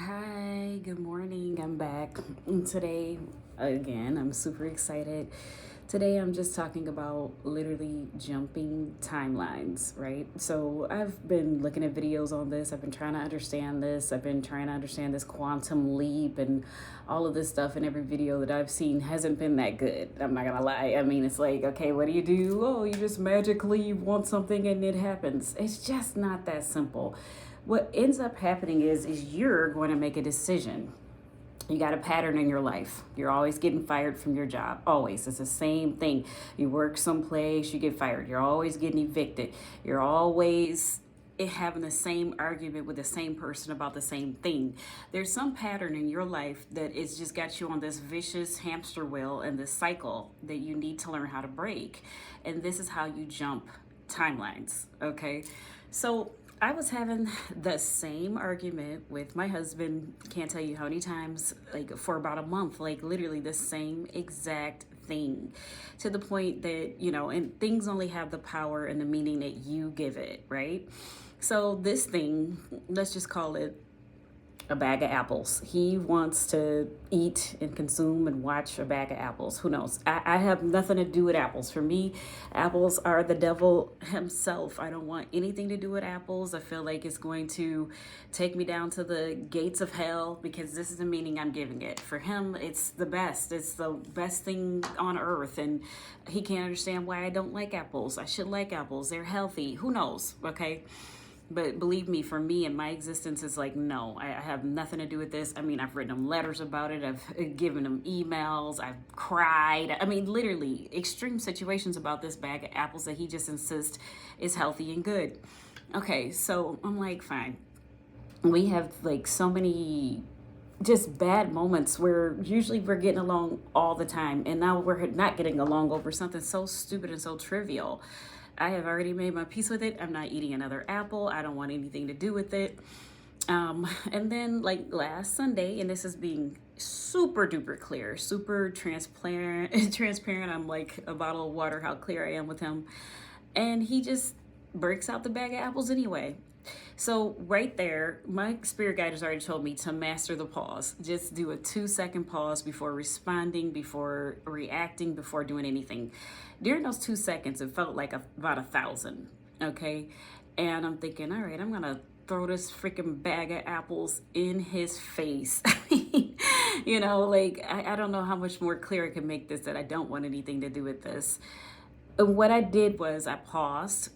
Hi, good morning. I'm back. And today, again, I'm super excited. Today, I'm just talking about literally jumping timelines, right? So, I've been looking at videos on this. I've been trying to understand this. I've been trying to understand this quantum leap and all of this stuff. And every video that I've seen hasn't been that good. I'm not gonna lie. I mean, it's like, okay, what do you do? Oh, you just magically want something and it happens. It's just not that simple. What ends up happening is you're going to make a decision. You got a pattern in your life. You're always getting fired from your job. Always. It's the same thing. You work someplace, you get fired. You're always getting evicted. You're always having the same argument with the same person about the same thing. There's some pattern in your life that it's just got you on this vicious hamster wheel and this cycle that you need to learn how to break. And this is how you jump timelines, okay? So I was having the same argument with my husband, can't tell you how many times, like for about a month, like literally the same exact thing, to the point that, and things only have the power and the meaning that you give it, right? So this thing, let's just call it a bag of apples. He wants to eat and consume and watch a bag of apples. Who knows? I have nothing to do with apples. For me, apples are the devil himself. I don't want anything to do with apples. I feel like it's going to take me down to the gates of hell because this is the meaning I'm giving it. For him, it's the best. It's the best thing on earth. And he can't understand why I don't like apples. I should like apples. They're healthy. Who knows? Okay. But believe me, for me and my existence is like, no, I have nothing to do with this. I mean, I've written him letters about it. I've given him emails. I've cried. I mean, literally extreme situations about this bag of apples that he just insists is healthy and good. Okay, so I'm like, fine. We have like so many just bad moments where usually we're getting along all the time. And now we're not getting along over something so stupid and so trivial. I have already made my peace with it. I'm not eating another apple. I don't want anything to do with it. And then like last Sunday, and this is being super duper clear, super transparent. I'm like a bottle of water, how clear I am with him. And he just breaks out the bag of apples anyway. So right there, my spirit guide has already told me to master the pause. Just do a 2-second pause before responding, before reacting, before doing anything. During those 2 seconds, it felt like about 1,000. Okay. And I'm thinking, all right, I'm going to throw this freaking bag of apples in his face. I don't know how much more clear I can make this that I don't want anything to do with this. And what I did was I paused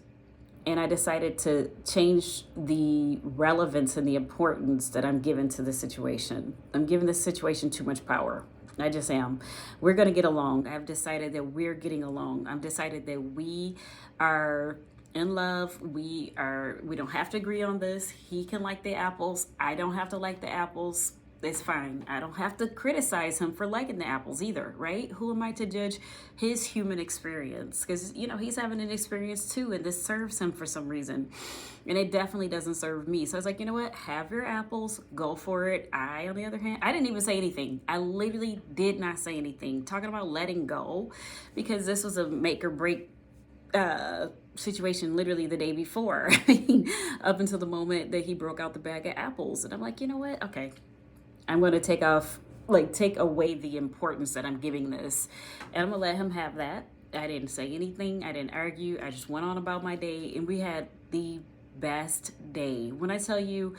and I decided to change the relevance and the importance that I'm giving to the situation. I'm giving this situation too much power. I just am. We're going to get along. I've decided that we're getting along. I've decided that we are in love. We don't have to agree on this. He can like the apples. I don't have to like the apples. It's fine. I don't have to criticize him for liking the apples either, right? Who am I to judge his human experience? Because, he's having an experience too, and this serves him for some reason. And it definitely doesn't serve me. So I was like, you know what? Have your apples. Go for it. On the other hand, I didn't even say anything. I literally did not say anything. Talking about letting go, because this was a make or break situation literally the day before. Up until the moment that he broke out the bag of apples. And I'm like, you know what? Okay. I'm going to take away the importance that I'm giving this. And I'm going to let him have that. I didn't say anything. I didn't argue. I just went on about my day. And we had the best day. When I tell you,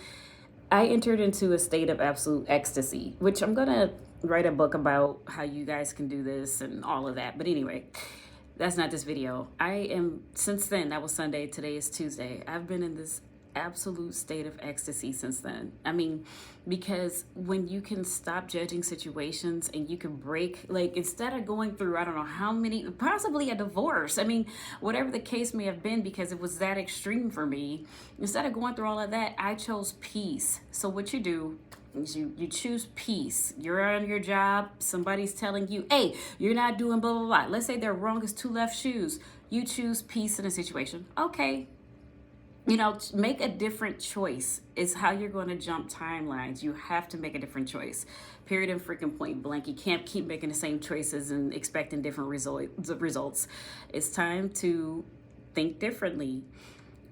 I entered into a state of absolute ecstasy, which I'm going to write a book about how you guys can do this and all of that. But anyway, that's not this video. Since then, that was Sunday. Today is Tuesday. I've been in this absolute state of ecstasy since then. I mean, because when you can stop judging situations and you can break, like instead of going through, I don't know how many, possibly a divorce. I mean, whatever the case may have been, because it was that extreme for me, instead of going through all of that, I chose peace. So what you do is you choose peace. You're on your job. Somebody's telling you, hey, you're not doing blah, blah, blah. Let's say they're wrong as 2 left shoes. You choose peace in a situation. Okay. Make a different choice is how you're going to jump timelines. You have to make a different choice. Period and freaking point blank. You can't keep making the same choices and expecting different results. It's time to think differently.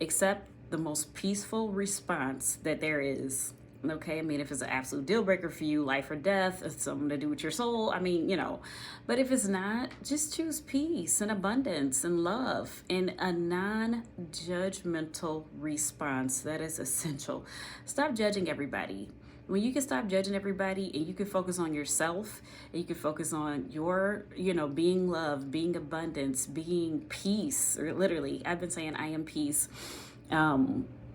Accept the most peaceful response that there is. Okay. I mean, if it's an absolute deal breaker for you, life or death, it's something to do with your soul. I mean, but if it's not, just choose peace and abundance and love and a non judgmental response. That is essential. Stop judging everybody. When you can stop judging everybody and you can focus on yourself and you can focus on your, being love, being abundance, being peace, or literally, I've been saying I am peace.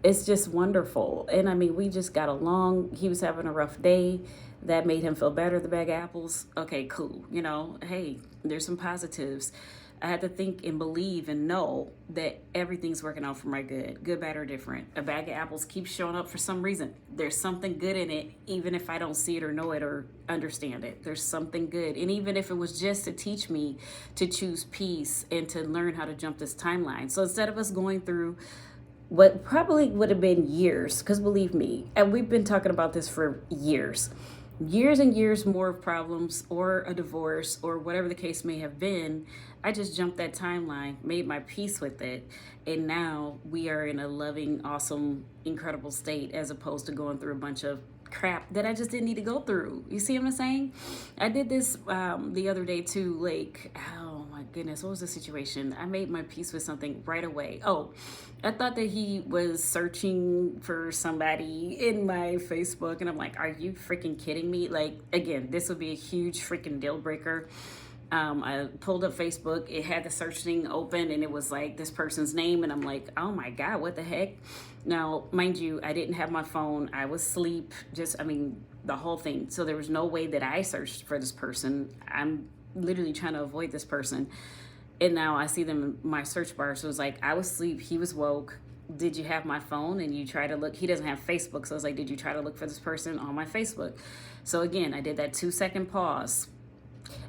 It's just wonderful. And I mean, we just got along. He was having a rough day. That made him feel better, the bag of apples. Okay, cool. Hey, there's some positives. I had to think and believe and know that everything's working out for my good, bad, or different. A bag of apples keeps showing up for some reason. There's something good in it, even if I don't see it or know it or understand it. There's something good. And even if it was just to teach me to choose peace and to learn how to jump this timeline. So instead of us going through what probably would have been years, because believe me, and we've been talking about this for years and years more of problems or a divorce or whatever the case may have been. I just jumped that timeline, made my peace with it, and now we are in a loving, awesome, incredible state as opposed to going through a bunch of crap that I just didn't need to go through. You see what I'm saying? I did this the other day too, like, oh my goodness, what was the situation? I made my peace with something right away. Oh, I thought that he was searching for somebody in my Facebook, and I'm like, are you freaking kidding me? Like, again, this would be a huge freaking deal breaker. I pulled up Facebook, it had the search thing open, and it was like this person's name, and I'm like, oh my God, what the heck? Now, mind you, I didn't have my phone, I was asleep, the whole thing. So there was no way that I searched for this person. I'm literally trying to avoid this person. And now I see them in my search bar. So it was like, I was asleep, he was woke. Did you have my phone? And you try to look, he doesn't have Facebook. So I was like, did you try to look for this person on my Facebook? So again, I did that 2-second pause.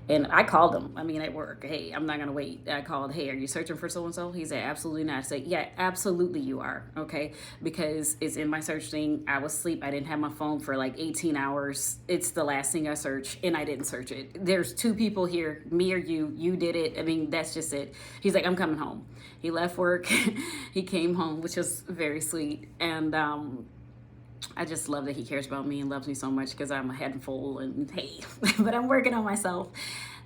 And I called him, at work. Hey, I'm not going to wait. I called, hey, are you searching for so-and-so? He said, absolutely not. I said, yeah, absolutely you are, okay? Because it's in my search thing. I was asleep. I didn't have my phone for like 18 hours. It's the last thing I searched, and I didn't search it. There's 2 people here, me or you. You did it. That's just it. He's like, I'm coming home. He left work. He came home, which was very sweet. And I just love that he cares about me and loves me so much because I'm a head full and hey, but I'm working on myself.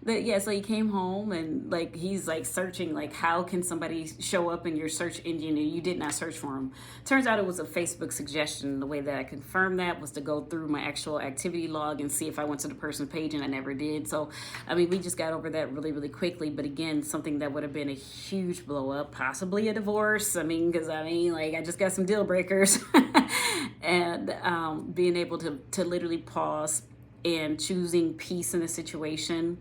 But yeah, so he came home and like he's like searching like how can somebody show up in your search engine and you did not search for him. Turns out it was a Facebook suggestion. The way that I confirmed that was to go through my actual activity log and see if I went to the person's page, and I never did. So we just got over that really, really quickly. But again, something that would have been a huge blow up, possibly a divorce. Because I just got some deal breakers. And being able to literally pause and choosing peace in the situation.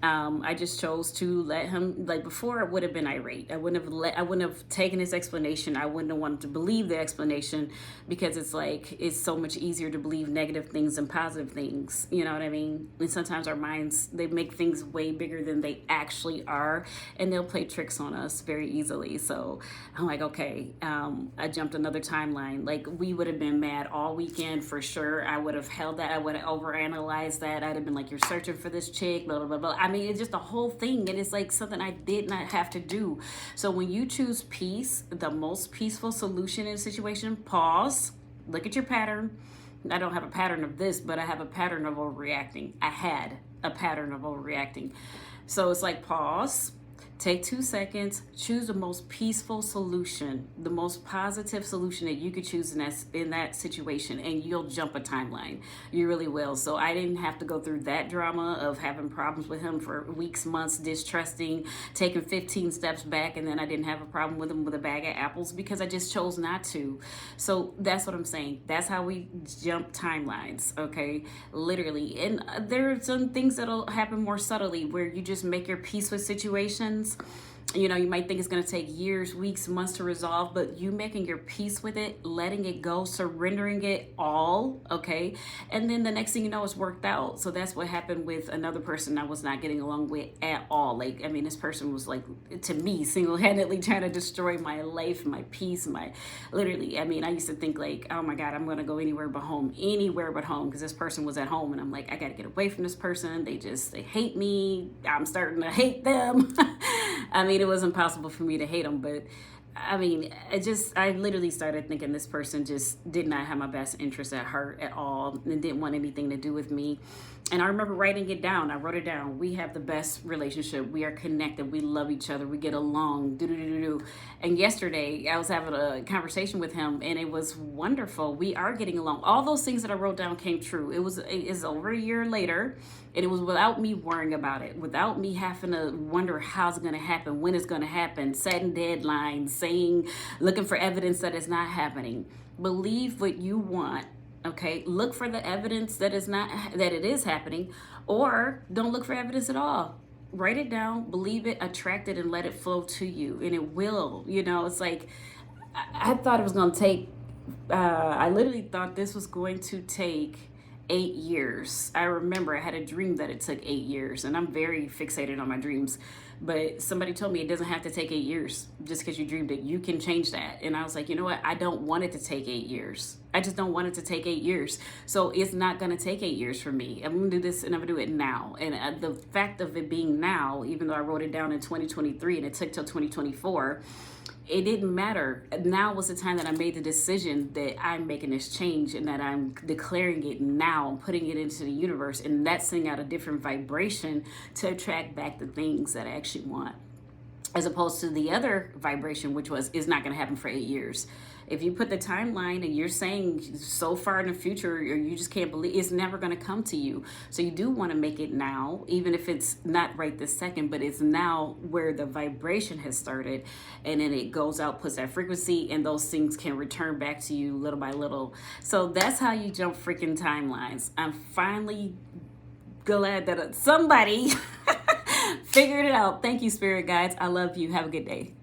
I just chose to let him, like before I would have been irate. I wouldn't have taken his explanation. I wouldn't have wanted to believe the explanation because it's so much easier to believe negative things than positive things. You know what I mean? And sometimes our minds, they make things way bigger than they actually are, and they'll play tricks on us very easily. So I'm like, okay, I jumped another timeline. Like we would have been mad all weekend for sure. I would have held that. I would have overanalyzed that. I'd have been like, you're searching for this chick, blah, blah, blah, blah. It's just a whole thing. And it's like something I did not have to do. So when you choose peace, the most peaceful solution in a situation, pause, look at your pattern. I don't have a pattern of this, but I have a pattern of overreacting. I had a pattern of overreacting. So it's like pause, take 2 seconds, choose the most peaceful solution, the most positive solution that you could choose in that situation, and you'll jump a timeline. You really will. So I didn't have to go through that drama of having problems with him for weeks, months, distrusting, taking 15 steps back, and then I didn't have a problem with him with a bag of apples because I just chose not to. So that's what I'm saying. That's how we jump timelines, okay? Literally. And there are some things that'll happen more subtly where you just make your peace with situations. You might think it's going to take years, weeks, months to resolve, but you making your peace with it, letting it go, surrendering it all, okay? And then the next thing you know, it's worked out. So that's what happened with another person I was not getting along with at all. This person was like, to me, single-handedly trying to destroy my life, my peace, literally. I used to think like, oh my God, I'm going to go anywhere but home, because this person was at home. And I'm like, I got to get away from this person. They hate me. I'm starting to hate them. It was impossible for me to hate them, but I mean, I literally started thinking this person just did not have my best interest at heart at all and didn't want anything to do with me. And I remember writing it down. I wrote it down. We have the best relationship. We are connected. We love each other. We get along. Do do do do do. And yesterday, I was having a conversation with him, and it was wonderful. We are getting along. All those things that I wrote down came true. It's over a year later, and it was without me worrying about it, without me having to wonder how it's going to happen, when it's going to happen, setting deadlines, saying, looking for evidence that it's not happening. Believe what you want. Okay, look for the evidence that it is happening, or don't look for evidence at all. Write it down, believe it, attract it, and let it flow to you, and it will. It's like I thought it was going to take. I literally thought this was going to take 8 years. I remember I had a dream that it took 8 years, and I'm very fixated on my dreams. But somebody told me it doesn't have to take 8 years just because you dreamed it. You can change that. And I was like, you know what? I don't want it to take 8 years. I just don't want it to take 8 years. So it's not going to take 8 years for me. I'm going to do this and I'm going to do it now. And the fact of it being now, even though I wrote it down in 2023 and it took till 2024, it didn't matter. Now was the time that I made the decision that I'm making this change and that I'm declaring it now, putting it into the universe, and that's sending out a different vibration to attract back the things that I actually want, as opposed to the other vibration, which was, is not going to happen for 8 years. If you put the timeline and you're saying so far in the future, or you just can't believe, it's never going to come to you. So you do want to make it now, even if it's not right this second, but it's now where the vibration has started, and then it goes out, puts that frequency, and those things can return back to you little by little. So that's how you jump freaking timelines. I'm finally glad that somebody figured it out. Thank you, spirit guides. I love you. Have a good day.